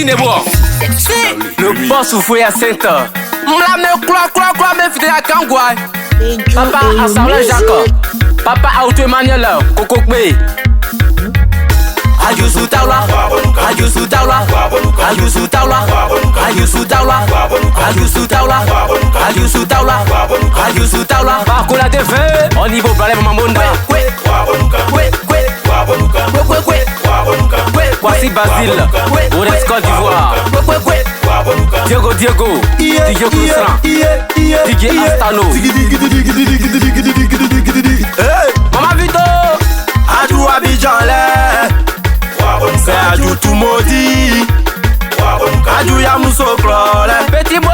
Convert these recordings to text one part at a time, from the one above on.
Zinebo. Le boss ou fouille à Saint-Or. M'la me cloa me fide à Kangouai. Papa a Saoula Jacob. Papa a Outou Emmanuel Kokokbe. Ayusu Taula, Ayusu Taula, Ayusu Taula, Ayusu Taula, Ayusu Taula, Ayusu Taula, Ayusu Taula. Bakola TV, au niveau balai Mamonda. Voici Basile, Orex Côte d'Ivoire. Diego, DJ Kousran, DJ Astano. Mama Vito, Adou Abidjan c'est Adou tout maudit. Adou Yamousso Klole, Petit Boys,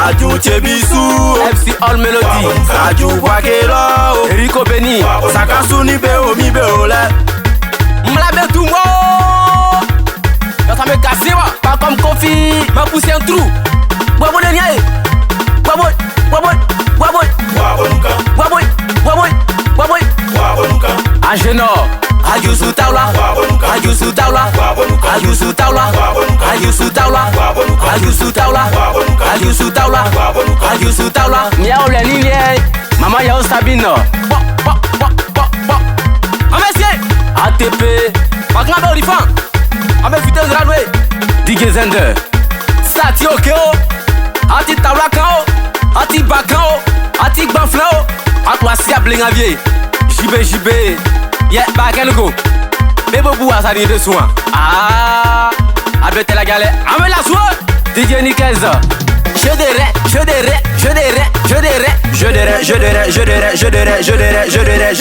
Adou Tchebissou, MC All Melody, Adou Wakelo, Rico Beni, Sakasuni Beo Mi Beole. M'la tout moi. Quand ça me casse, pas comme Kofi, m'a poussé un trou. Wabo de niaï, waboy. Agénor, Ayusu Taula, Ayusu Taula, Ayusu Taula, Ayusu Taula, Ayusu Taula, Ayusu Taula, Ayusu Taula. Miao la ligne, maman Yao Sabino. Monsieur, ATP, pas grave Olifant. Avec Fidel Gradway, DJ Zender, Sati Okeo, Ati Taula Kao, Ati Bakao, Ati Banflao, Ati à Blingavier, JB, yeah, Bakelugo, Bébobou à sa ligne de soin. Ah, Abete la galère, Amel la soie, DJ Nikeza. Je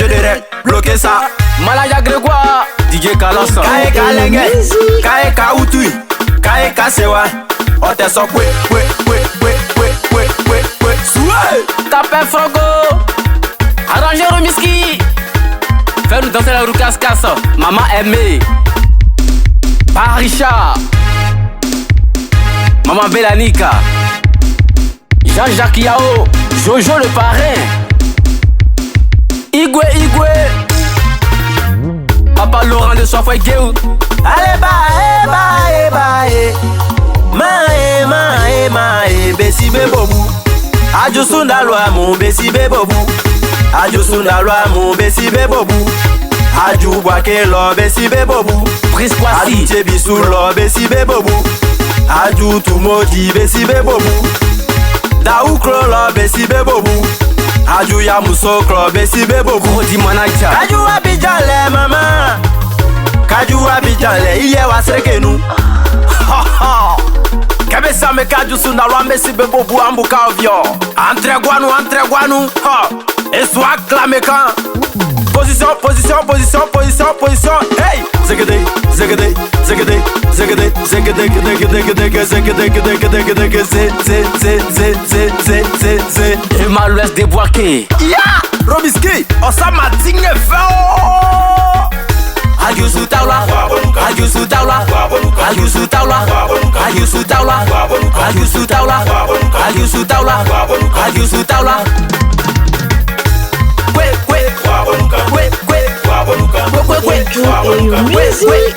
dirais, bloquez ça. Malaya Grégoire, DJ Kalos. Kae Kalenge, Kae Kaoutui, Kae Kasewa. On te sort, Tapin Frogo, arrangez Romiski. Fais-nous danser la roucasse-casse. Maman aimée, Par Richard, Maman Bélanica, Jean-Jacques Yao, Jojo le parrain, Igwe, Papa Laurent de Soifoué Guéou. allez, mae, Bessi Bebobou. Adjusunda loi, mon Bessi Bebobou. Adjusunda loi, mon Bessi Bebobou. Adjou Wakelo, Bessi Bebobou. Prise Kwasi, Adjou Tchebissou, lo, Bessi Bebobou. Adjou Toumodi, Bessi Bebobou. Daou Klolo, Bessi Bebobou. Adjou Yamousso Klo, Bessi Bebobou. Rodi Manaja, Kajou Abidjan le maman. Kajou Abidjan le iye wasreke nou. Kebe sa me kajou sundalwa Bessi Bebobou ambuka ovyo. Entre guanou. Eswa klamekan. Position. Hey, zegede. le mal-ouest déboîté. Ya, Robiski, on s'en m'a digné fort. Ayusu Taula, Ayusu Taula, Ayusu Taula, Ayusu Taula, Ayusu Taula, Ayusu Taula, Ayusu Taula. Music.